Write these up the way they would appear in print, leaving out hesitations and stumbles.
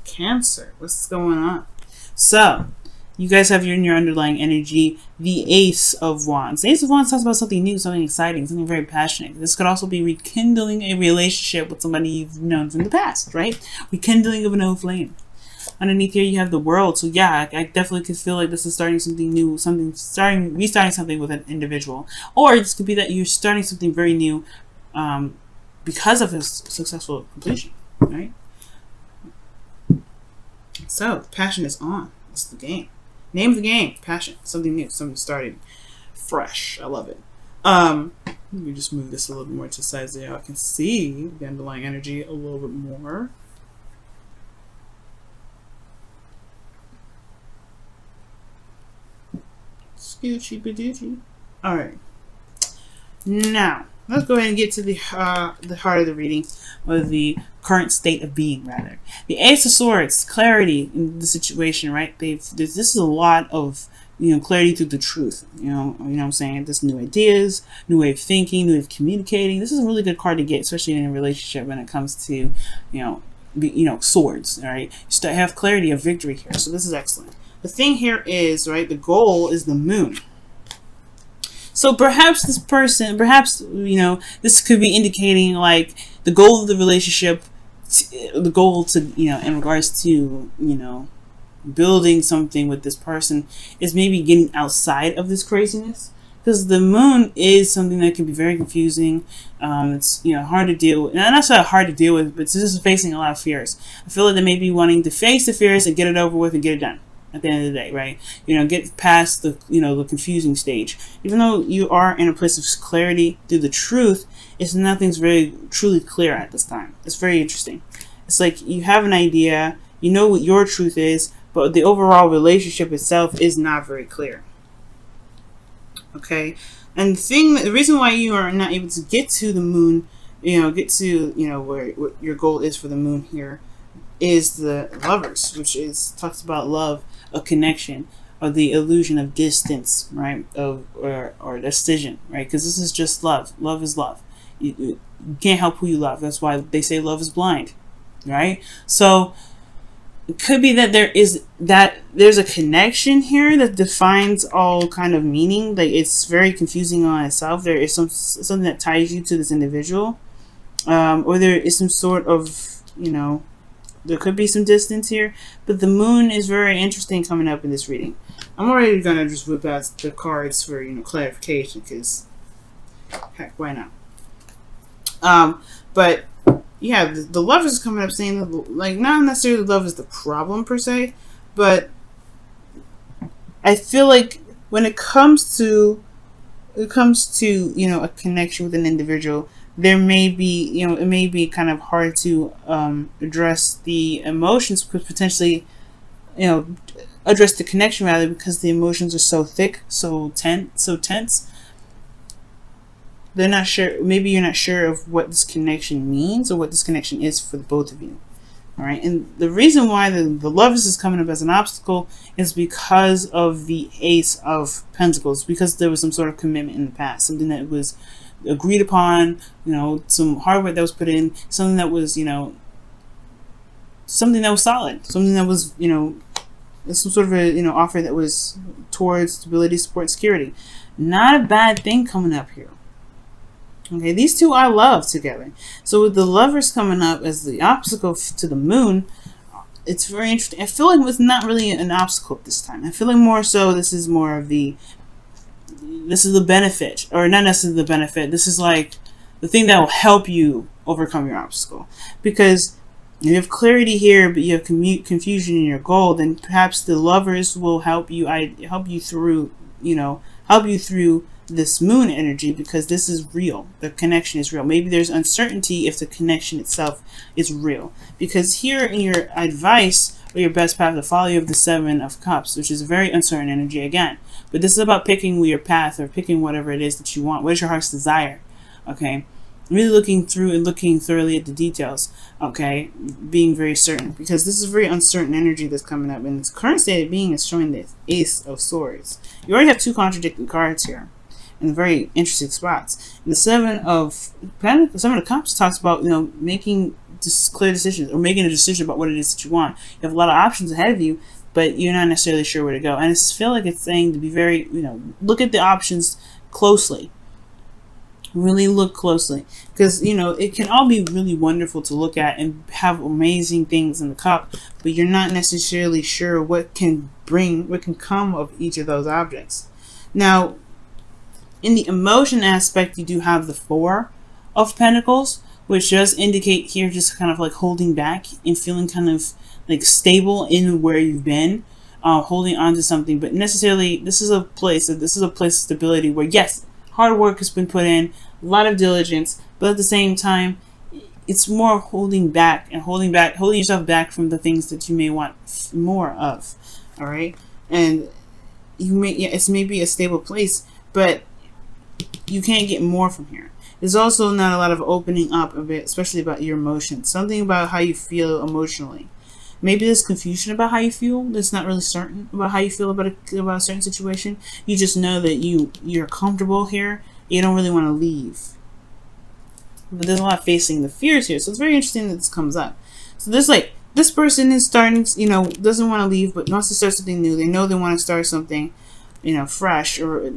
Cancer. What's going on? So, you guys have your underlying energy, the Ace of Wands. The Ace of Wands talks about something new, something exciting, something very passionate. This could also be rekindling a relationship with somebody you've known from the past, right? Rekindling of an old flame. Underneath here, you have the World. So yeah, I definitely could feel like this is starting something new, restarting something with an individual. Or this could be that you're starting something very new because of his successful completion, right? So, passion is on. That's the game. Name of the game, passion. Something new, something starting fresh. I love it. Let me just move this a little bit more to the side so y'all can see the underlying energy a little bit more. Scoochy badoochie. Alright. Now, let's go ahead and get to the heart of the reading, or the current state of being, rather. The Ace of Swords, clarity in the situation, right? This is a lot of, clarity through the truth. You know what I'm saying? There's new ideas, new way of thinking, new way of communicating. This is a really good card to get, especially in a relationship when it comes to, swords. All right, you have clarity of victory here, so this is excellent. The thing here is, right, the goal is the Moon. So perhaps this person, this could be indicating like the goal of the relationship, the goal to, in regards to, building something with this person is maybe getting outside of this craziness. Because the Moon is something that can be very confusing. It's, hard to deal with. Not so hard to deal with, but it's just facing a lot of fears. I feel like they may be wanting to face the fears and get it over with and get it done. At the end of the day, right? Get past the, the confusing stage. Even though you are in a place of clarity through the truth, nothing's very truly clear at this time. It's very interesting. It's like you have an idea, you know what your truth is, but the overall relationship itself is not very clear. Okay? And the reason why you are not able to get to the Moon, get to, what your goal is for the Moon here, is the Lovers, which talks about love, a connection, or the illusion of distance, right? Or decision, right? Because this is just love. Love is love. You can't help who you love. That's why they say love is blind, right? So it could be that there's a connection here that defines all kind of meaning. Like it's very confusing on itself. There is something that ties you to this individual, or there is some sort of, there could be some distance here, but the Moon is very interesting coming up in this reading. I'm already gonna just whip out the cards for clarification, because heck, why not? But yeah, the Lovers is coming up saying that, like, not necessarily love is the problem per se, but I feel like when it comes to a connection with an individual, there may be, it may be kind of hard to address the emotions, because potentially, address the connection rather, because the emotions are so thick, so tense. They're not sure. Maybe you're not sure of what this connection means or what this connection is for the both of you. All right, and the reason why the Lovers is coming up as an obstacle is because of the Ace of Pentacles, because there was some sort of commitment in the past, something that was agreed upon, some hard work that was put in, something that was, something that was solid, something that was, some sort of a, offer that was towards stability, support, security. Not a bad thing coming up here. Okay, these two I love together. So with the Lovers coming up as the obstacle to the Moon, it's very interesting. I feel like it's not really an obstacle this time. I feel like more so this is more of the benefit, or not necessarily the benefit. This is like the thing that will help you overcome your obstacle. Because you have clarity here, but you have confusion in your goal, then perhaps the Lovers will help you through this Moon energy, because this is real. The connection is real. Maybe there's uncertainty if the connection itself is real. Because here in your advice, or your best path to follow, you have the Seven of Cups, which is a very uncertain energy again. But this is about picking your path, or picking whatever it is that you want. What is your heart's desire? Okay. Really looking through and looking thoroughly at the details. Okay. Being very certain. Because this is very uncertain energy that's coming up. And this current state of being is showing the Ace of Swords. You already have two contradicting cards here in very interesting spots. And the Seven of Cups talks about, making just clear decisions or making a decision about what it is that you want. You have a lot of options ahead of you, but you're not necessarily sure where to go. And I feel like it's saying to be very, look at the options closely. Really look closely, because it can all be really wonderful to look at and have amazing things in the cup, but you're not necessarily sure what can come of each of those objects. Now, in the emotion aspect, you do have the Four of Pentacles, which does indicate here just kind of like holding back and feeling kind of like stable in where you've been, holding on to something. But necessarily, this is a place of stability where, yes, hard work has been put in, a lot of diligence, but at the same time, it's more holding yourself back from the things that you may want more of. All right, and it's maybe a stable place, but you can't get more from here. There's also not a lot of opening up a bit, especially about your emotions. Something about how you feel emotionally. Maybe there's confusion about how you feel. That's not really certain about how you feel about a certain situation. You just know that you're comfortable here. You don't really want to leave. But there's a lot facing the fears here. So it's very interesting that this comes up. So there's like, this person is starting, doesn't want to leave, but wants to start something new. They know they want to start something, fresh, or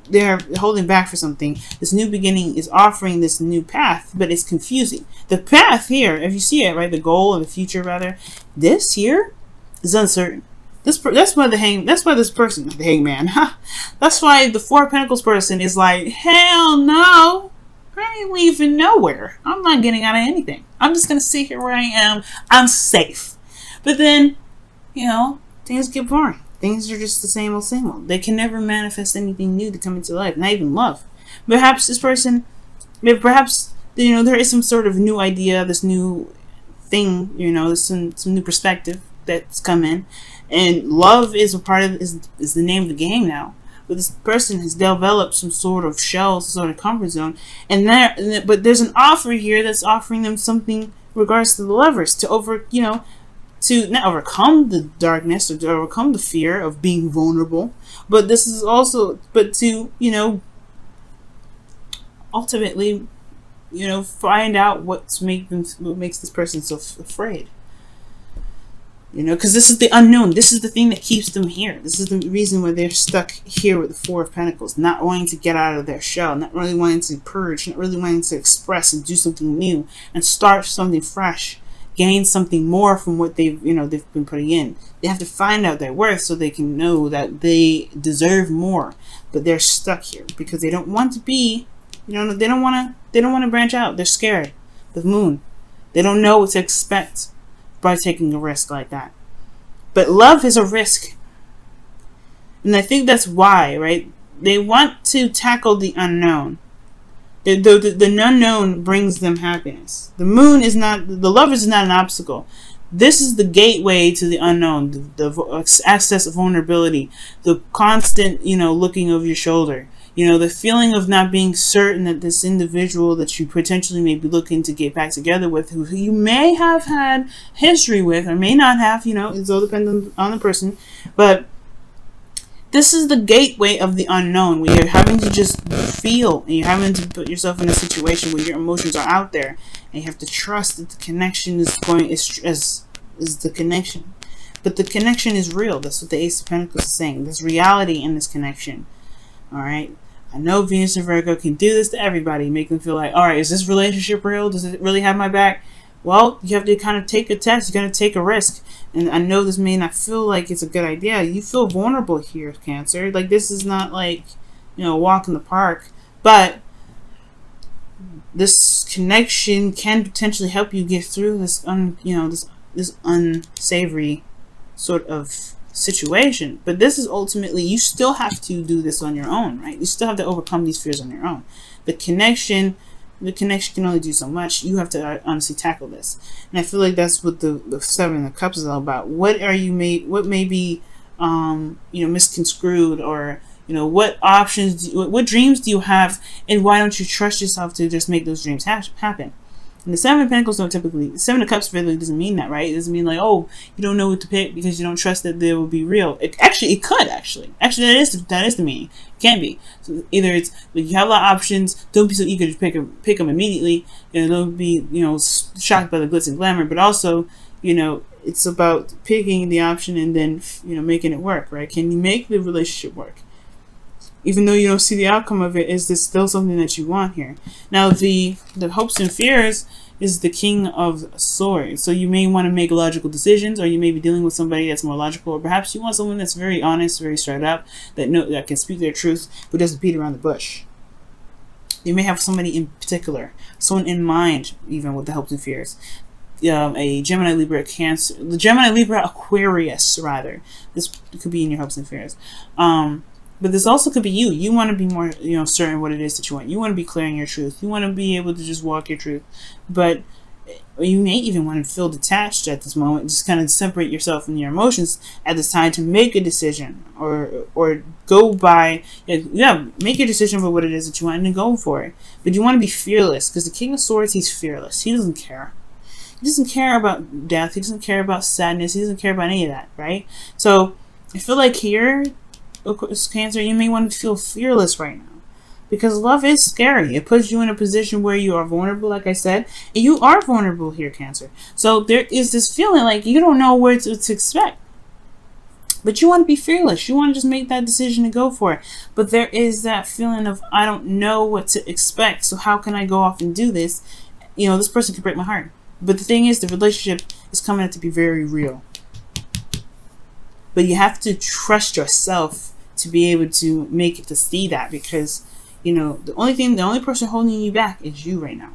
they're holding back for something. This new beginning is offering this new path, but it's confusing. The path here, if you see it, right, the goal and the future rather, this here is uncertain. That's why this person, the hangman, that's why the Four of Pentacles person is like, hell no, I ain't leaving nowhere. I'm not getting out of anything. I'm just gonna sit here where I am. I'm safe. But then, things get boring. Things are just the same old. They can never manifest anything new to come into life, not even love. Perhaps this person, there is some sort of new idea, this new thing, there's some new perspective that's come in, and love is a part of is the name of the game now. But this person has developed some sort of shell, some sort of comfort zone, but there's an offer here that's offering them something in regards to the Lovers to not overcome the darkness or to overcome the fear of being vulnerable, but this is also, to ultimately, find out what makes this person so afraid. Because this is the unknown. This is the thing that keeps them here. This is the reason why they're stuck here with the Four of Pentacles, not wanting to get out of their shell, not really wanting to purge, not really wanting to express and do something new and start something fresh, gain something more from what they've been putting in. They have to find out their worth so they can know that they deserve more. But they're stuck here because they don't want to be, they don't want to branch out. They're scared. The Moon. They don't know what to expect by taking a risk like that. But love is a risk. And I think that's why, right? They want to tackle the unknown. The unknown brings them happiness. The Moon is not, the Lovers is not an obstacle. This is the gateway to the unknown, the access of vulnerability, the constant, looking over your shoulder. The feeling of not being certain that this individual that you potentially may be looking to get back together with, who you may have had history with or may not have, it's all dependent on the person. But this is the gateway of the unknown, where you're having to just feel, and you're having to put yourself in a situation where your emotions are out there, and you have to trust that the connection is the connection. But the connection is real. That's what the Ace of Pentacles is saying. There's reality in this connection. All right. I know Venus and Virgo can do this to everybody, make them feel like, all right, is this relationship real? Does it really have my back? Well, you have to kind of take a test. You're going to take a risk. And I know this may not feel like it's a good idea. You feel vulnerable here, Cancer. Like, this is not like, a walk in the park. But this connection can potentially help you get through this, this unsavory sort of situation. But this is ultimately, you still have to do this on your own, right? You still have to overcome these fears on your own. The connection can only do so much. You have to honestly tackle this. And I feel like that's what the Seven of Cups is all about. What may be misconstrued, or what options what dreams do you have, and why don't you trust yourself to just make those dreams happen? And the Seven of Pentacles don't typically, Seven of Cups really doesn't mean that, right? It doesn't mean like, oh, you don't know what to pick because you don't trust that they will be real. It could actually. Actually, that is the meaning. It can be. So either it's like you have a lot of options. Don't be so eager to pick them immediately. Don't be shocked by the glitz and glamour. But also, it's about picking the option and then making it work, right? Can you make the relationship work? Even though you don't see the outcome of it, is this still something that you want here? Now, the hopes and fears is the King of Swords. So you may want to make logical decisions, or you may be dealing with somebody that's more logical, or perhaps you want someone that's very honest, very straight up, that can speak their truth, but doesn't beat around the bush. You may have somebody in particular, someone in mind, even with the hopes and fears. A Gemini, Libra, Cancer, the Gemini, Libra, Aquarius, rather. This could be in your hopes and fears. But this also could be you. You want to be more, certain what it is that you want. You want to be clear in your truth. You want to be able to just walk your truth. But you may even want to feel detached at this moment. Just kind of separate yourself from your emotions at this time to make a decision, or go by, make your decision for what it is that you want and then go for it. But you want to be fearless, because the King of Swords, he's fearless. He doesn't care. He doesn't care about death. He doesn't care about sadness. He doesn't care about any of that, right? So I feel like here, of course, Cancer, you may want to feel fearless right now, because love is scary. It puts you in a position where you are vulnerable, like I said, and you are vulnerable here, Cancer. So there is this feeling like you don't know what to expect, but you want to be fearless. You want to just make that decision and go for it. But there is that feeling of, I don't know what to expect, so how can I go off and do this? This person could break my heart. But the thing is, the relationship is coming out to be very real. But you have to trust yourself to be able to make it to see that, because the only person holding you back is you right now.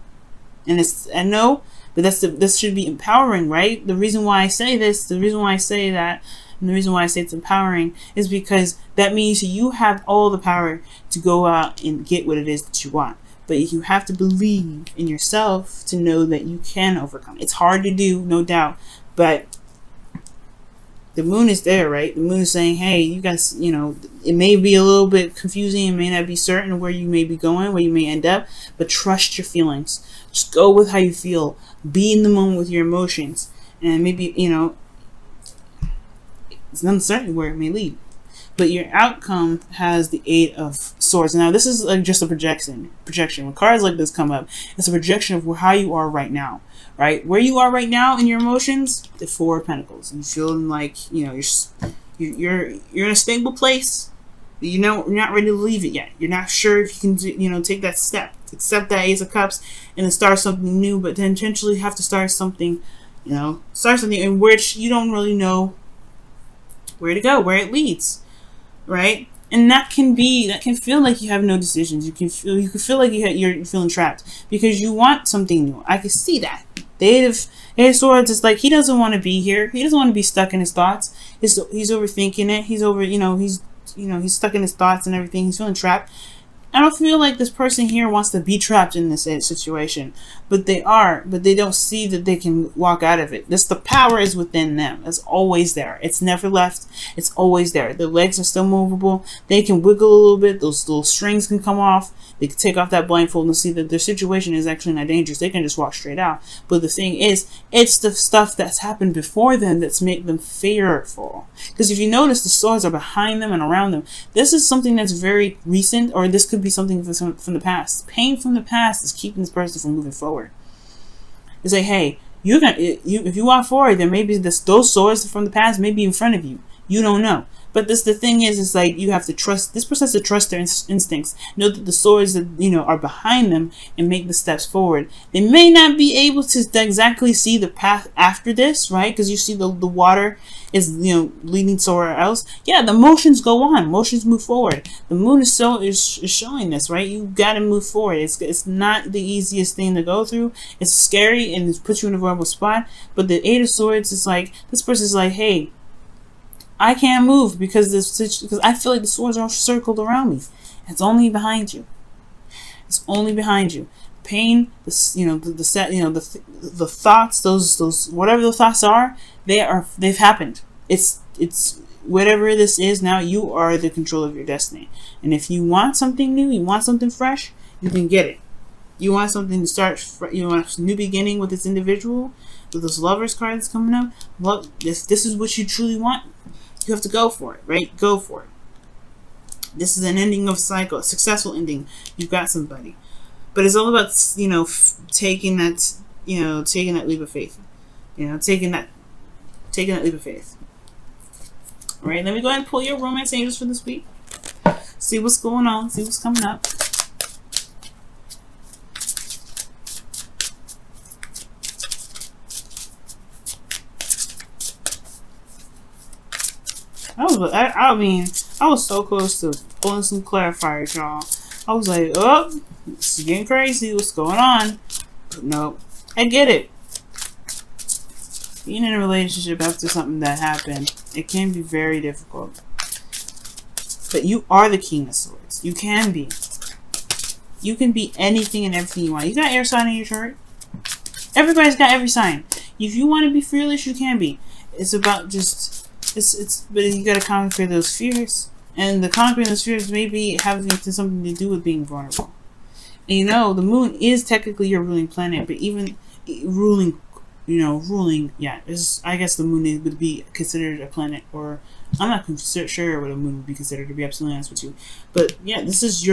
And I know, but this should be empowering, right? The reason why I say this, the reason why I say that, and the reason why I say it's empowering is because that means you have all the power to go out and get what it is that you want. But you have to believe in yourself to know that you can overcome. It's hard to do, no doubt, but the moon is there, right? The moon is saying, hey, you guys, it may be a little bit confusing. It may not be certain where you may be going, where you may end up, but trust your feelings. Just go with how you feel. Be in the moment with your emotions. And maybe, it's uncertain where it may lead. But your outcome has the Eight of Swords. Now, this is just a projection. When cards like this come up, it's a projection of how you are right now. Right? Where you are right now in your emotions, the Four of Pentacles. You're feeling like, you're in a stable place. You're not ready to leave it yet. You're not sure if you can, take that step. Accept that Ace of Cups and then start something new, but then potentially have to start something, in which you don't really know where to go, where it leads. Right? And that can feel like you have no decisions. You can feel like you're feeling trapped because you want something new. I can see that. The Eight of Swords is like, he doesn't want to be here. He doesn't want to be stuck in his thoughts. He's overthinking it. He's stuck in his thoughts and everything. He's feeling trapped. I don't feel like this person here wants to be trapped in this situation, but they don't see that they can walk out of it. The power is within them. It's always there. It's never left. It's always there. The legs are still movable. They can wiggle a little bit. Those little strings can come off. They can take off that blindfold and see that their situation is actually not dangerous. They can just walk straight out. But the thing is, it's the stuff that's happened before them that's made them fearful. Because if you notice, the swords are behind them and around them. This is something that's very recent, or this could be something from the past. Pain from the past is keeping this person from moving forward. It's like, hey, if you walk forward, there may be those swords from the past may be in front of you. You don't know. But the thing is, it's like you have to trust. This person has to trust their instincts. Know that the swords that are behind them and make the steps forward. They may not be able to exactly see the path after this, right? Because you see the water is leading somewhere else. Yeah, the motions go on. Motions move forward. The moon is showing this, right? You got to move forward. It's not the easiest thing to go through. It's scary and it puts you in a vulnerable spot. But the Eight of Swords is like, this person's like, hey, I can't move because I feel like the swords are all circled around me. It's only behind you. It's only behind you. Pain, the thoughts, those whatever the thoughts are, they've happened. It's whatever this is now. You are the control of your destiny. And if you want something new, you want something fresh, you can get it. You want something to start. You want a new beginning with this individual, with those lovers cards coming up. Look, this is what you truly want. You have to go for it, right? Go for it. This is an ending of a cycle, a successful ending. You've got somebody, but it's all about taking that taking that leap of faith. Taking that leap of faith. All right, let me go ahead and pull your romance angels for this week. See what's going on. See what's coming up. I mean, I was so close to pulling some clarifiers, y'all. I was like, oh, this is getting crazy. What's going on? But no, I get it. Being in a relationship after something that happened, it can be very difficult. But you are the King of Swords. You can be. You can be anything and everything you want. You got air sign in your chart. Everybody's got every sign. If you want to be fearless, you can be. It's about just... but you gotta conquer those fears, and the conquering those fears may be having something to do with being vulnerable. And the moon is technically your ruling planet, but even ruling, yeah, I guess the moon would be considered a planet, or I'm not sure what a moon would be considered, to be absolutely honest with you. But yeah, this is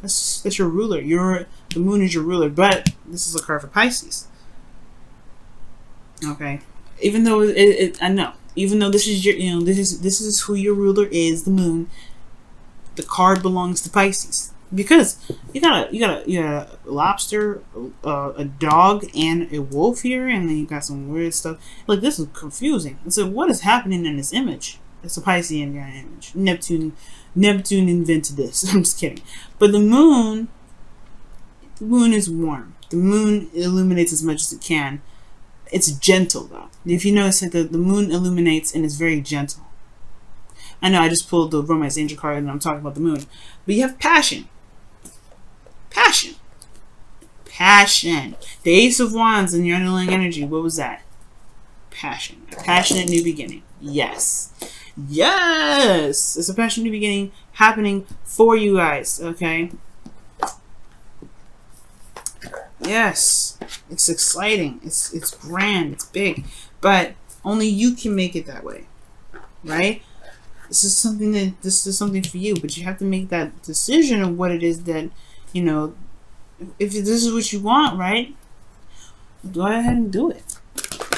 that's your ruler. The moon is your ruler, but this is a card for Pisces. Okay, even though I know. Even though this is your, this is who your ruler is, the moon. The card belongs to Pisces because you got a lobster, a dog, and a wolf here, and then you got some weird stuff. Like, this is confusing. And so, what is happening in this image? It's a Piscean image. Neptune invented this. I'm just kidding. But the moon is warm. The moon illuminates as much as it can. It's gentle, though. If you notice that the moon illuminates and is very gentle. I know I just pulled the romance angel card and I'm talking about the moon. But you have passion. Passion. Passion. The Ace of Wands in your underlying energy. What was that? Passion. A passionate new beginning. Yes. Yes! It's a passionate new beginning happening for you guys. Okay? Yes, it's exciting. It's grand. It's big, but only you can make it that way, right? This is something for you, but you have to make that decision of what it is that if this is what you want, right? Go ahead and do it.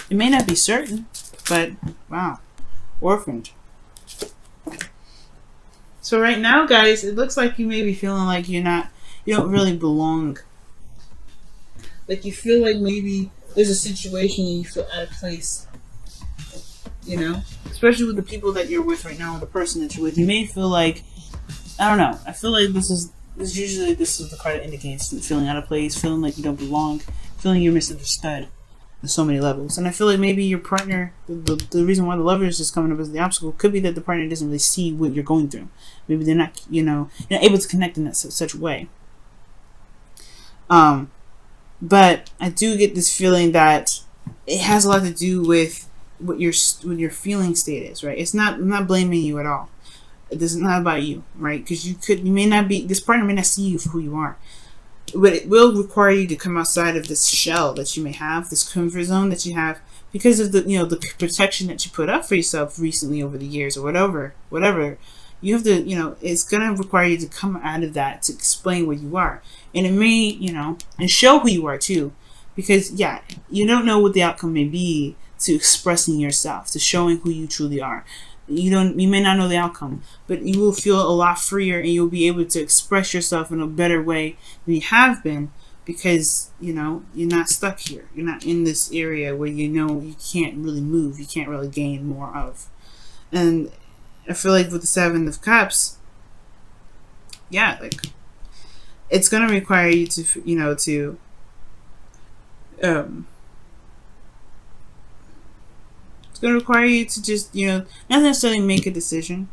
It may not be certain, but wow, orphaned. So right now, guys, it looks like you may be feeling like you don't really belong. Like, you feel like maybe there's a situation and you feel out of place. Especially with the people that you're with right now, or the person that you're with. You may feel like, I don't know. I feel like this is the card that indicates feeling out of place, feeling like you don't belong, feeling you're misunderstood on so many levels. And I feel like maybe your partner, the reason why the lover is just coming up as the obstacle, could be that the partner doesn't really see what you're going through. Maybe they're not, able to connect in such a way. But I do get this feeling that it has a lot to do with what your feeling state is, right? I'm not blaming you at all. This is not about you, right? Because this partner may not see you for who you are, but it will require you to come outside of this shell that you may have, this comfort zone that you have, because of the protection that you put up for yourself recently over the years, or whatever. You have to, it's going to require you to come out of that to explain where you are. And it may, and show who you are too. Because, yeah, you don't know what the outcome may be to expressing yourself, to showing who you truly are. You may not know the outcome, but you will feel a lot freer and you'll be able to express yourself in a better way than you have been. Because, you're not stuck here. You're not in this area where you can't really move. You can't really gain more of. And I feel like with the Seven of Cups, yeah, like, it's going to require you to, it's going to require you to just, not necessarily make a decision.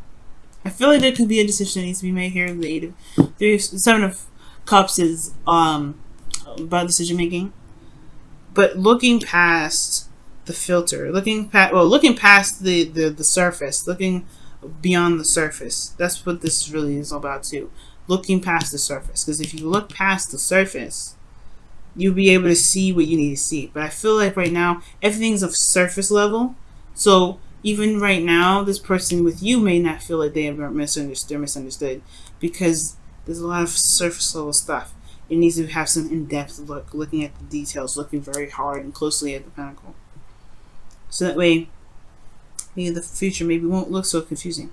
I feel like there could be a decision that needs to be made here. The Seven of Cups is about decision making, but looking past the filter, looking past the surface, looking beyond the surface. That's what this really is all about too. Looking past the surface. Because if you look past the surface, you'll be able to see what you need to see. But I feel like right now everything's of surface level. So even right now, this person with you may not feel like they are misunderstood because there's a lot of surface level stuff. It needs to have some in-depth look, looking at the details, looking very hard and closely at the pentacle. So that way, maybe the future maybe won't look so confusing.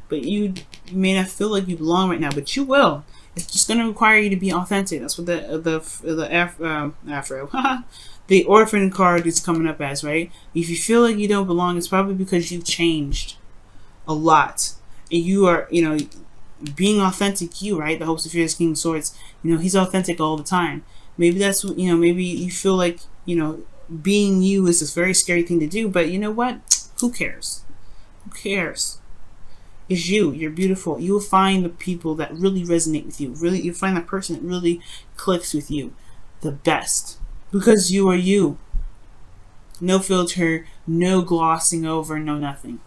But you may not feel like you belong right now, but you will. It's just going to require you to be authentic. That's what the orphan card is coming up as, right? If you feel like you don't belong, it's probably because you've changed a lot, and you are, being authentic. You, right? The hopes of fears, King of Swords. He's authentic all the time. Maybe that's maybe you feel like being you is this very scary thing to do. But you know what? Who cares? Who cares? It's you. You're beautiful. You will find the people that really resonate with you. You'll find that person that really clicks with you the best. Because you are you. No filter, no glossing over, no nothing.